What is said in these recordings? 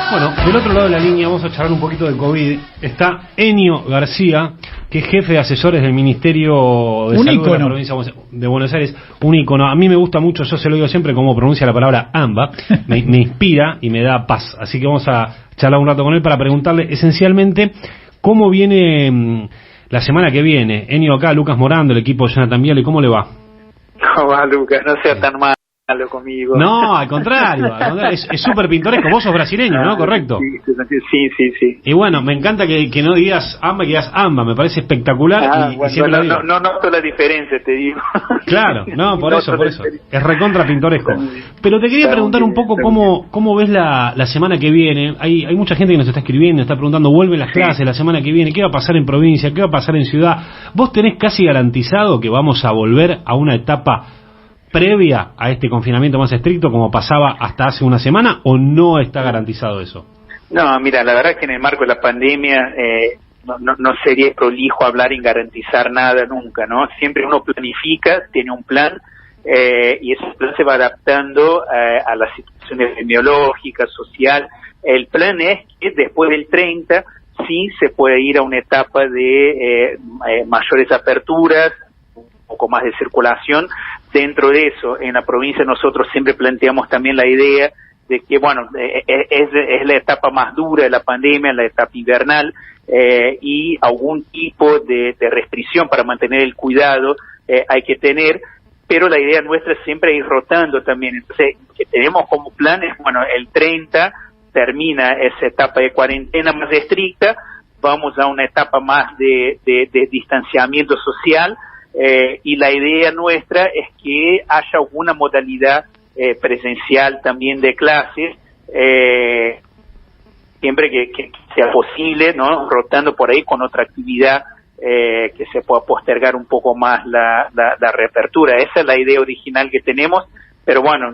Bueno, del otro lado de la línea vamos a charlar un poquito de COVID. Está Enio García, que es jefe de asesores del Ministerio de Salud de la provincia de Buenos Aires. Un ícono. A mí me gusta mucho, yo se lo digo siempre, cómo pronuncia la palabra AMBA. Me inspira y me da paz. Así que vamos a charlar un rato con él para preguntarle esencialmente cómo viene la semana que viene. Enio acá, Lucas Morando, el equipo de Jonathan Viale, ¿cómo le va? ¿Cómo va, Lucas? No sea tan malo conmigo. No, al contrario, es súper pintoresco. Vos sos brasileño, ¿no? ¿Correcto? Sí. Y bueno, me encanta que no digas AMBA, que digas AMBA, me parece espectacular. Bueno, no noto la diferencia, te digo. Claro, no, por eso. Es recontra pintoresco. Pero te quería preguntar un poco cómo ves la semana que viene. Hay mucha gente que nos está escribiendo, está preguntando, vuelven las clases la semana que viene, ¿qué va a pasar en provincia? ¿Qué va a pasar en ciudad? ¿Vos tenés casi garantizado que vamos a volver a una etapa previa a este confinamiento más estricto como pasaba hasta hace una semana, o no está garantizado eso? No, mira, la verdad es que en el marco de la pandemia no sería prolijo hablar y garantizar nada nunca, ¿no? Siempre uno planifica, tiene un plan, y ese plan se va adaptando a la situación epidemiológica, social. El plan es que después del 30 sí se puede ir a una etapa de mayores aperturas, un poco más de circulación. Dentro de eso, en la provincia nosotros siempre planteamos también la idea de que, bueno, es la etapa más dura de la pandemia, la etapa invernal, y algún tipo de restricción para mantener el cuidado hay que tener, pero la idea nuestra siempre es ir rotando también. Entonces, que tenemos como plan es, bueno, el 30 termina esa etapa de cuarentena más estricta, vamos a una etapa más de distanciamiento social, y la idea nuestra es que haya alguna modalidad presencial también de clases, siempre que sea posible, ¿no? Rotando por ahí con otra actividad que se pueda postergar un poco más la reapertura. Esa es la idea original que tenemos, pero bueno,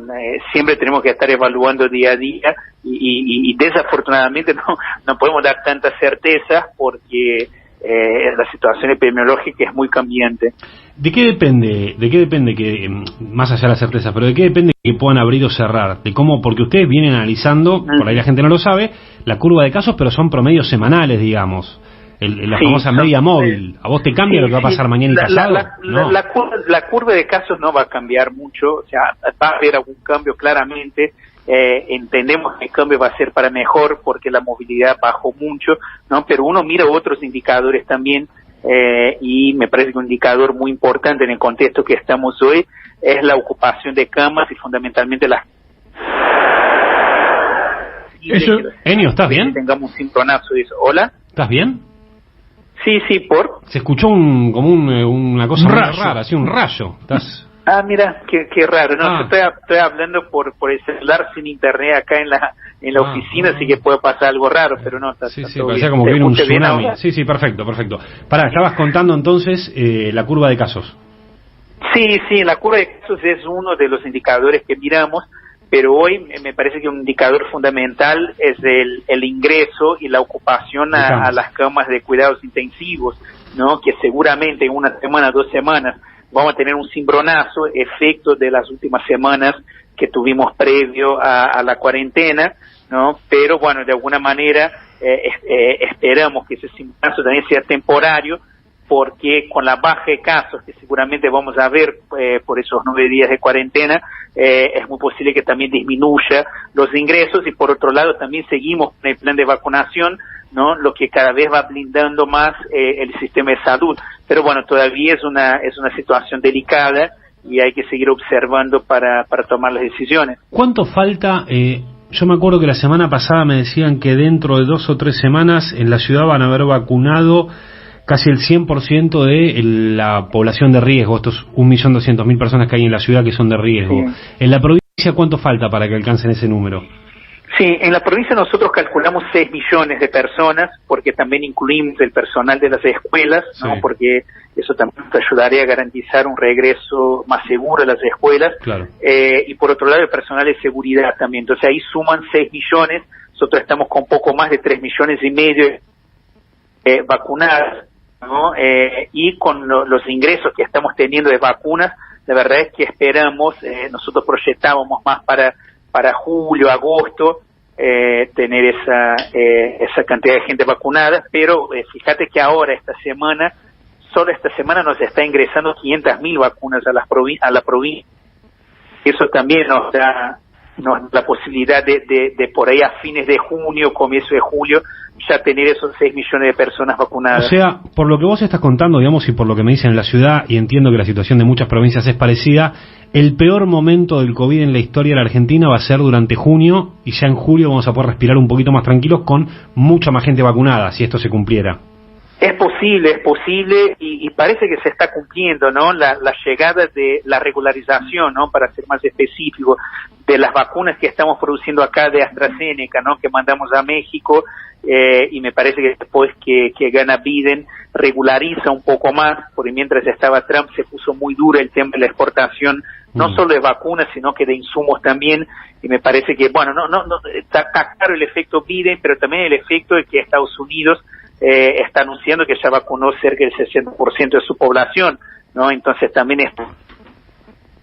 siempre tenemos que estar evaluando día a día y desafortunadamente no podemos dar tantas certezas porque la situación epidemiológica es muy cambiante. ¿De qué depende que, más allá de la certeza, pero de qué depende que puedan abrir o cerrar? De cómo, porque ustedes vienen analizando, por ahí la gente no lo sabe, la curva de casos, pero son promedios semanales, digamos. La famosa media móvil. ¿A vos te cambia lo que va a pasar mañana y pasado? No. La curva de casos no va a cambiar mucho, o sea, va a haber algún cambio claramente. Entendemos que el cambio va a ser para mejor porque la movilidad bajó mucho, ¿no? Pero uno mira otros indicadores también, y me parece que un indicador muy importante en el contexto que estamos hoy es la ocupación de camas y fundamentalmente las... Enio, ¿estás bien? Tengamos un sincronazo de eso. ¿Hola? ¿Estás bien? Sí, ¿por? Se escuchó como una cosa rara, así un rayo. ¿Estás...? Mira, qué raro. No, estoy hablando por el celular sin internet acá en la oficina, así que puede pasar algo raro, pero no, está todo parecía bien. Como que viene un tsunami. Sí, perfecto. Pará, estabas contando entonces la curva de casos. Sí, la curva de casos es uno de los indicadores que miramos, pero hoy me parece que un indicador fundamental es el ingreso y la ocupación a las camas de cuidados intensivos, ¿no? Que seguramente en una semana, 2 semanas, vamos a tener un cimbronazo, efecto de las últimas semanas que tuvimos previo a la cuarentena, ¿no? Pero bueno, de alguna manera esperamos que ese cimbronazo también sea temporario, porque con la baja de casos que seguramente vamos a ver por esos 9 días de cuarentena, es muy posible que también disminuya los ingresos, y por otro lado también seguimos con el plan de vacunación, ¿no? Lo que cada vez va blindando más el sistema de salud. Pero bueno, todavía es una situación delicada y hay que seguir observando para tomar las decisiones. ¿Cuánto falta? Yo me acuerdo que la semana pasada me decían que dentro de 2 o 3 semanas en la ciudad van a haber vacunado casi el 100% de la población de riesgo, estos 1.200.000 personas que hay en la ciudad que son de riesgo. Sí. En la provincia, ¿cuánto falta para que alcancen ese número? Sí, en la provincia nosotros calculamos 6 millones de personas, porque también incluimos el personal de las escuelas, ¿no? Porque eso también nos ayudaría a garantizar un regreso más seguro a las escuelas. Claro. Y por otro lado el personal de seguridad también. Entonces ahí suman 6 millones, nosotros estamos con poco más de 3 millones y medio vacunados, ¿no? Y con los ingresos que estamos teniendo de vacunas, la verdad es que esperamos, nosotros proyectábamos más para julio, agosto, tener esa cantidad de gente vacunada, pero fíjate que ahora, solo esta semana nos está ingresando 500.000 vacunas a la provincia. Eso también nos da la posibilidad de por ahí a fines de junio, comienzo de julio, ya tener esos 6 millones de personas vacunadas. O sea, por lo que vos estás contando, digamos, y por lo que me dicen en la ciudad, y entiendo que la situación de muchas provincias es parecida, el peor momento del COVID en la historia de la Argentina va a ser durante junio, y ya en julio vamos a poder respirar un poquito más tranquilos con mucha más gente vacunada, si esto se cumpliera. Es posible, y parece que se está cumpliendo, ¿no? La llegada de la regularización, ¿no? Para ser más específico, de las vacunas que estamos produciendo acá de AstraZeneca, ¿no? Que mandamos a México, y me parece que después que gana Biden, regulariza un poco más, porque mientras estaba Trump se puso muy duro el tema de la exportación, no solo de vacunas, sino que de insumos también, y me parece que, bueno, no está claro el efecto Biden, pero también el efecto de que Estados Unidos está anunciando que ya vacunó cerca del 60% de su población, ¿no? Entonces también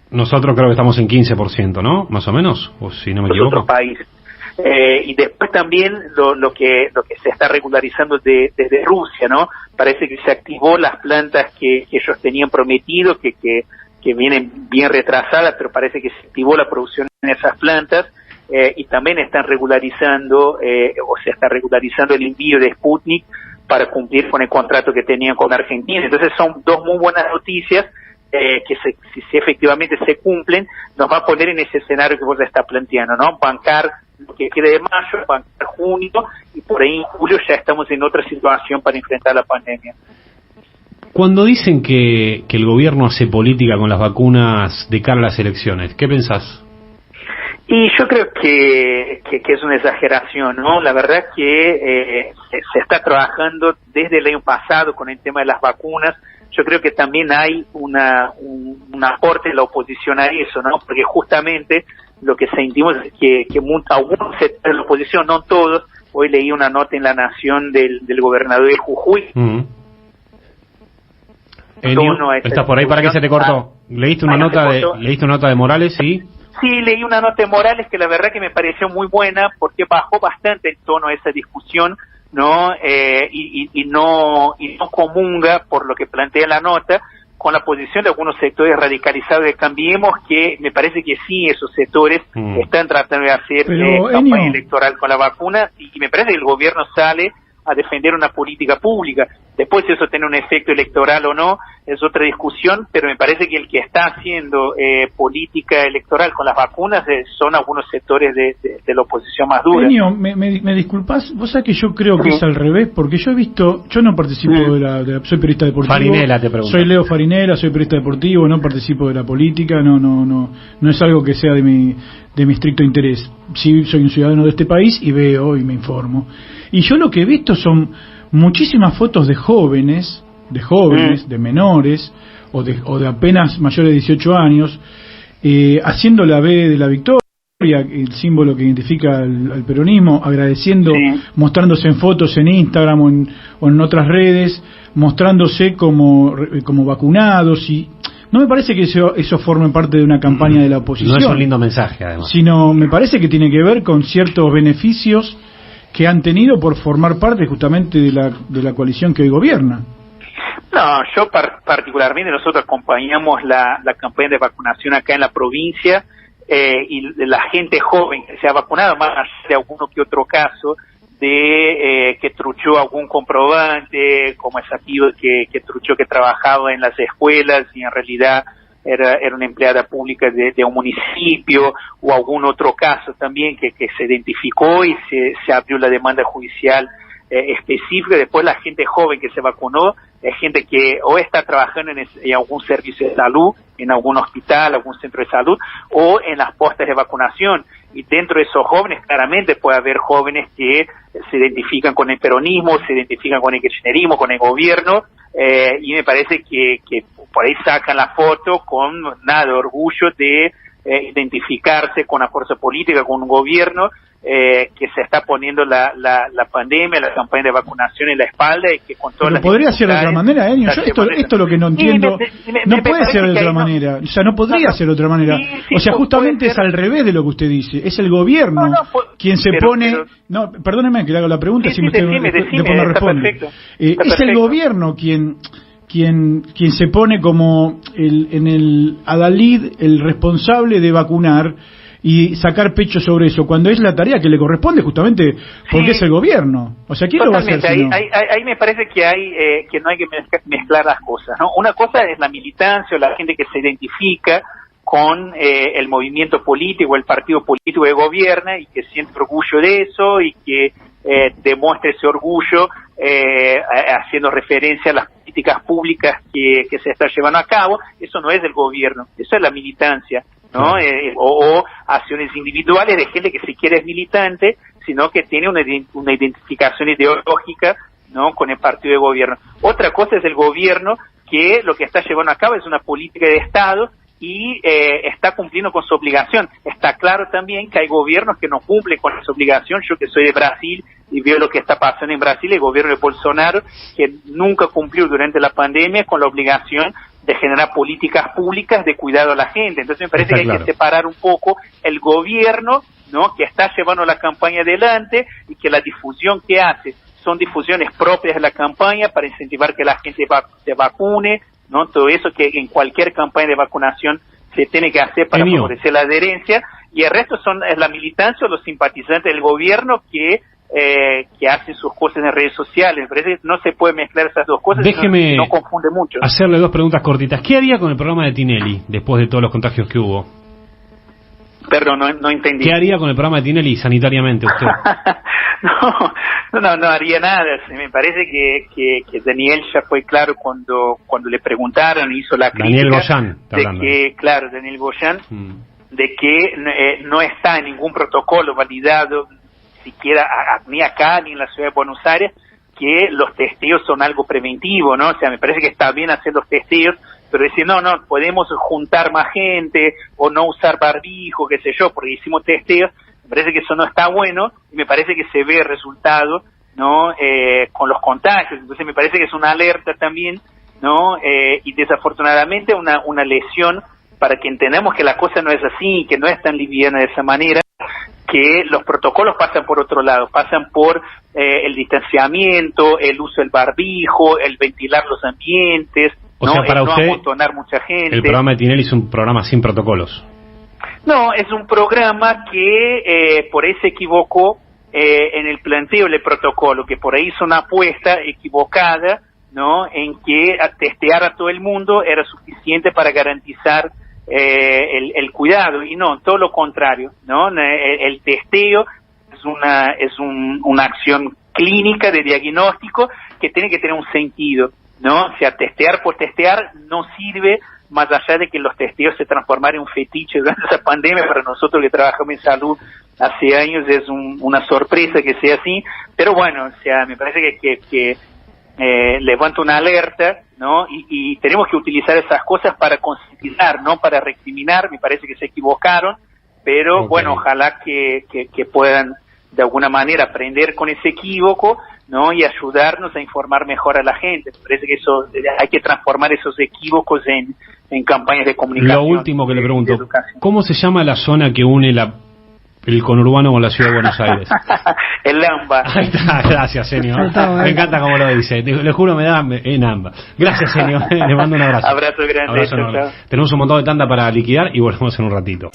nosotros creo que estamos en 15%, ¿no? Más o menos, o si no me equivoco. Otros países. Y después también lo que se está regularizando desde Rusia, ¿no? Parece que se activó las plantas que ellos tenían prometido, que vienen bien retrasadas, pero parece que se activó la producción en esas plantas, y también están regularizando, o se está regularizando el envío de Sputnik para cumplir con el contrato que tenían con Argentina. Entonces son dos muy buenas noticias, que si efectivamente se cumplen, nos va a poner en ese escenario que vos ya estás planteando, ¿no? Bancar lo que quede de mayo, bancar junio, y por ahí en julio ya estamos en otra situación para enfrentar la pandemia. Cuando dicen que el gobierno hace política con las vacunas de cara a las elecciones, ¿qué pensás? Y yo creo que es una exageración, ¿no? La verdad que se está trabajando desde el año pasado con el tema de las vacunas. Yo creo que también hay un aporte de la oposición a eso, ¿no? Porque justamente lo que sentimos es que algunos sectores de la oposición, no todos, hoy leí una nota en La Nación del gobernador de Jujuy. ¿Estás por ahí para que se te cortó? ¿Leíste una nota de Morales, sí? Sí, leí una nota de Morales que la verdad que me pareció muy buena, porque bajó bastante el tono de esa discusión, ¿no? Y no comunga, por lo que plantea la nota, con la posición de algunos sectores radicalizados de Cambiemos, que me parece que sí, esos sectores están tratando de hacer campaña electoral con la vacuna, y me parece que el gobierno sale a defender una política pública. Después si eso tiene un efecto electoral o no es otra discusión, pero me parece que el que está haciendo política electoral con las vacunas son algunos sectores de la oposición más dura. Enio, me disculpas, vos sabés que yo creo que es al revés, porque yo no participo soy periodista deportivo. Farinella te pregunto. Soy Leo Farinella, soy periodista deportivo, no participo de la política, no es algo que sea de mi estricto interés. Sí, soy un ciudadano de este país y veo y me informo. Y yo lo que he visto son muchísimas fotos de jóvenes, de menores, o de apenas mayores de 18 años, haciendo la B de la victoria, el símbolo que identifica al peronismo, agradeciendo, mostrándose en fotos en Instagram o en otras redes, mostrándose como vacunados, y no me parece que eso forme parte de una campaña de la oposición. No es un lindo mensaje, además. Sino me parece que tiene que ver con ciertos beneficios que han tenido por formar parte justamente de la coalición que hoy gobierna. No, yo particularmente, nosotros acompañamos la campaña de vacunación acá en la provincia, y la gente joven que se ha vacunado, más allá de alguno que otro caso de que truchó algún comprobante, como es aquí que truchó que trabajaba en las escuelas y en realidad era una empleada pública de un municipio, o algún otro caso también que se identificó y se abrió la demanda judicial específica. Después la gente joven que se vacunó es gente que o está trabajando en algún servicio de salud, en algún hospital, algún centro de salud, o en las postas de vacunación. Y dentro de esos jóvenes claramente puede haber jóvenes que se identifican con el peronismo, se identifican con el kirchnerismo, con el gobierno, y me parece que por ahí sacan la foto con nada de orgullo de identificarse con la fuerza política, con un gobierno que se está poniendo la pandemia, la campaña de vacunación en la espalda y que con todas las podría ser de otra manera, Enio. Esto es lo que no entiendo. No puede ser de otra manera. O sea, no podría ser de otra manera. O sea, justamente es al revés de lo que usted dice. Es el gobierno quien se pone... No, perdóneme que le hago la pregunta si usted después me responde. Es el gobierno quien se pone como en el adalid el responsable de vacunar y sacar pecho sobre eso, cuando es la tarea que le corresponde justamente porque es el gobierno. O sea, ¿quién lo va a hacer? Ahí me parece que no hay que mezclar las cosas, ¿no? Una cosa es la militancia o la gente que se identifica con el movimiento político, el partido político que gobierna y que siente orgullo de eso y que demuestre ese orgullo haciendo referencia a las políticas públicas que se están llevando a cabo. Eso no es del gobierno, eso es la militancia, ¿no? O acciones individuales de gente que siquiera es militante, sino que tiene una identificación ideológica, ¿no?, con el partido de gobierno. Otra cosa es el gobierno que lo que está llevando a cabo es una política de Estado y está cumpliendo con su obligación. Está claro también que hay gobiernos que no cumplen con esa obligación. Yo que soy de Brasil y veo lo que está pasando en Brasil, el gobierno de Bolsonaro, que nunca cumplió durante la pandemia con la obligación de generar políticas públicas de cuidado a la gente. Entonces me parece que hay que separar un poco el gobierno, ¿no?, que está llevando la campaña adelante y que la difusión que hace son difusiones propias de la campaña para incentivar que la gente se vacune, ¿no? Todo eso que en cualquier campaña de vacunación se tiene que hacer para favorecer la adherencia, y el resto es la militancia o los simpatizantes del gobierno que hacen sus cosas en redes sociales. Me parece que no se puede mezclar esas dos cosas. Déjeme no confunde mucho. Hacerle dos preguntas cortitas. ¿Qué haría con el programa de Tinelli después de todos los contagios que hubo? Perdón, no entendí. ¿Qué haría con el programa de Tinelli sanitariamente usted? No haría nada. Me parece que Daniel ya fue claro cuando le preguntaron, hizo la crítica. Daniel Goyan, Daniel Goyan, de que no está en ningún protocolo validado, siquiera ni acá ni en la ciudad de Buenos Aires, que los testeos son algo preventivo, ¿no? O sea, me parece que está bien hacer los testeos, pero decir, no, podemos juntar más gente, o no usar barbijo, qué sé yo, porque hicimos testeos. Me parece que eso no está bueno, y me parece que se ve el resultado, ¿no?, con los contagios. Entonces me parece que es una alerta también, ¿no?, y desafortunadamente una lesión para que entendamos que la cosa no es así, que no es tan liviana de esa manera, que los protocolos pasan por otro lado, pasan por el distanciamiento, el uso del barbijo, el ventilar los ambientes, o sea, para usted, no amontonar mucha gente. El programa de Tinelli es un programa sin protocolos. No, es un programa que por ahí se equivocó en el planteo del protocolo, que por ahí hizo una apuesta equivocada, ¿no?, en que testear a todo el mundo era suficiente para garantizar el cuidado, y no, todo lo contrario, ¿no? El testeo es una acción clínica de diagnóstico que tiene que tener un sentido, ¿no? O sea, testear por testear no sirve, más allá de que los testeos se transformaron en un fetiche durante esa pandemia. Para nosotros que trabajamos en salud hace años es una sorpresa que sea así, pero bueno, o sea, me parece que levanta una alerta, ¿no? Y tenemos que utilizar esas cosas para concientizar, no para recriminar. Me parece que se equivocaron, pero bueno, ojalá que puedan de alguna manera aprender con ese equívoco, ¿no?, y ayudarnos a informar mejor a la gente. Me parece que eso hay que transformar esos equívocos en campañas de comunicación. Lo último que le pregunto, ¿cómo se llama la zona que une el conurbano con la ciudad de Buenos Aires? El AMBA. Ahí está, gracias, señor. Me encanta cómo lo dice. Le juro, me da en AMBA. Gracias, señor. Le mando un abrazo. Abrazo grande. Tenemos un montón de tanda para liquidar y volvemos en un ratito.